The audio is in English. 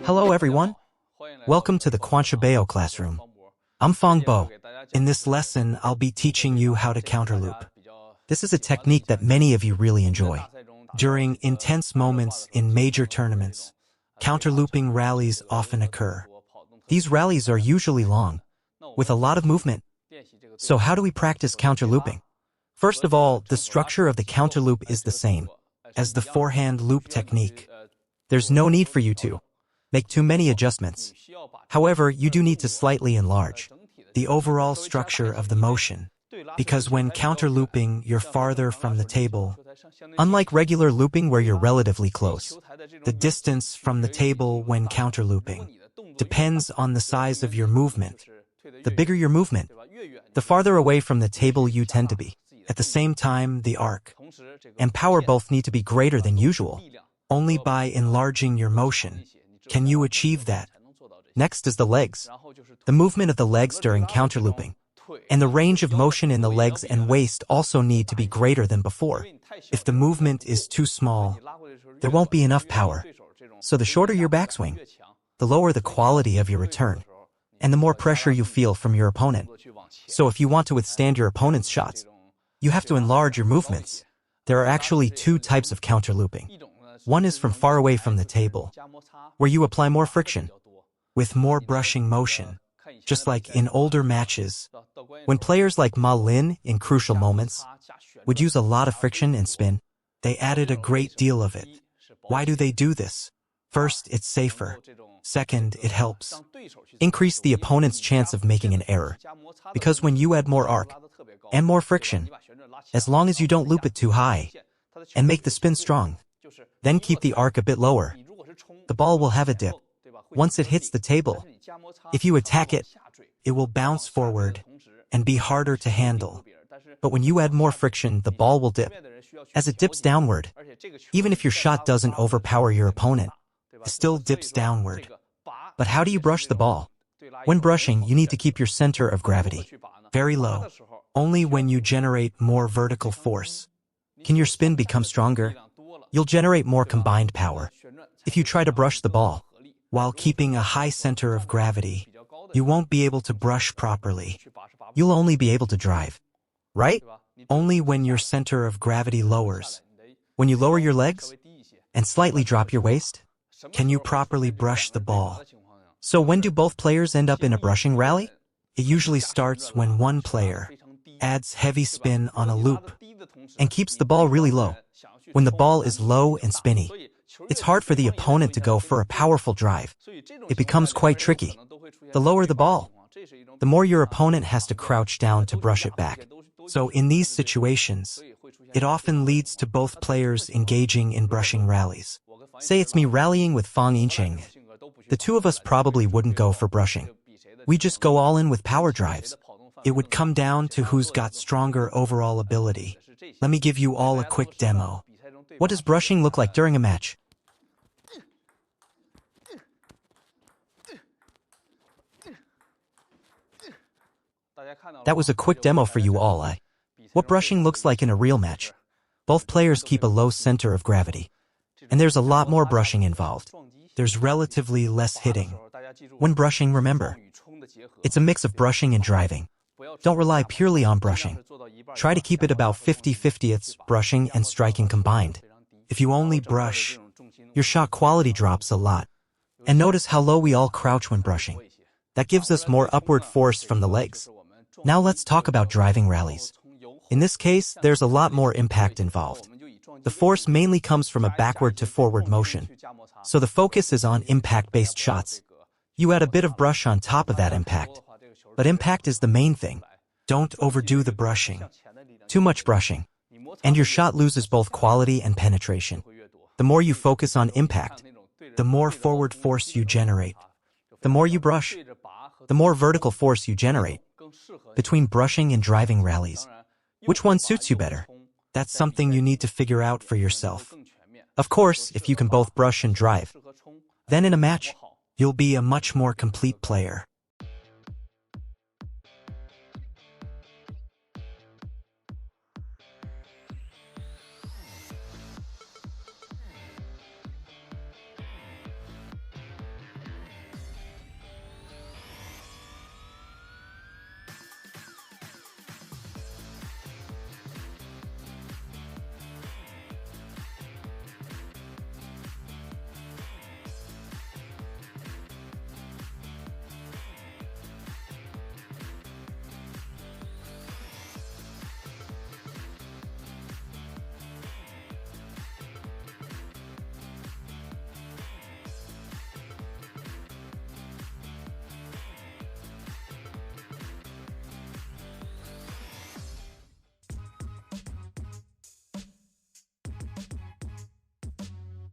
Hello everyone. Welcome to the Quanshabeo classroom. I'm Fong Bo. In this lesson, I'll be teaching you how to counterloop. This is a technique that many of you really enjoy. During intense moments in major tournaments, counterlooping rallies often occur. These rallies are usually long, with a lot of movement. So how do we practice counterlooping? First of all, the structure of the counterloop is the same as the forehand loop technique. There's no need for you to make too many adjustments. However, you do need to slightly enlarge the overall structure of the motion, because when counterlooping, you're farther from the table. Unlike regular looping where you're relatively close, the distance from the table when counterlooping depends on the size of your movement. The bigger your movement, the farther away from the table you tend to be. At the same time, the arc and power both need to be greater than usual. Only by enlarging your motion can you achieve that. Next is the legs. The movement of the legs during counterlooping and the range of motion in the legs and waist also need to be greater than before. If the movement is too small, there won't be enough power. So the shorter your backswing, the lower the quality of your return, and the more pressure you feel from your opponent. So if you want to withstand your opponent's shots, you have to enlarge your movements. There are actually two types of counterlooping. One is from far away from the table, where you apply more friction, with more brushing motion, just like in older matches, when players like Ma Lin, in crucial moments, would use a lot of friction and spin. They added a great deal of it. Why do they do this? First, it's safer. Second, it helps increase the opponent's chance of making an error, because when you add more arc and more friction, as long as you don't loop it too high and make the spin strong, then keep the arc a bit lower, the ball will have a dip. Once it hits the table, if you attack it, it will bounce forward and be harder to handle. But when you add more friction, the ball will dip. As it dips downward, even if your shot doesn't overpower your opponent, it still dips downward. But how do you brush the ball? When brushing, you need to keep your center of gravity very low. Only when you generate more vertical force can your spin become stronger. You'll generate more combined power. If you try to brush the ball while keeping a high center of gravity, you won't be able to brush properly. You'll only be able to drive, right? Only when your center of gravity lowers. When you lower your legs and slightly drop your waist, can you properly brush the ball? So when do both players end up in a brushing rally? It usually starts when one player adds heavy spin on a loop and keeps the ball really low. When the ball is low and spinny, it's hard for the opponent to go for a powerful drive. It becomes quite tricky. The lower the ball, the more your opponent has to crouch down to brush it back. So in these situations, it often leads to both players engaging in brushing rallies. Say it's me rallying with Fang Yincheng. The two of us probably wouldn't go for brushing. We just go all in with power drives. It would come down to who's got stronger overall ability. Let me give you all a quick demo. What does brushing look like during a match? That was a quick demo for you all. What brushing looks like in a real match. Both players keep a low center of gravity. And there's a lot more brushing involved. There's relatively less hitting. When brushing, remember, it's a mix of brushing and driving. Don't rely purely on brushing. Try to keep it about 50-50. It's brushing and striking combined. If you only brush, your shot quality drops a lot. And notice how low we all crouch when brushing. That gives us more upward force from the legs. Now let's talk about driving rallies. In this case, there's a lot more impact involved. The force mainly comes from a backward to forward motion. So the focus is on impact-based shots. You add a bit of brush on top of that impact. But impact is the main thing. Don't overdo the brushing. Too much brushing, and your shot loses both quality and penetration. The more you focus on impact, the more forward force you generate. The more you brush, the more vertical force you generate. Between brushing and driving rallies, which one suits you better? That's something you need to figure out for yourself. Of course, if you can both brush and drive, then in a match, you'll be a much more complete player.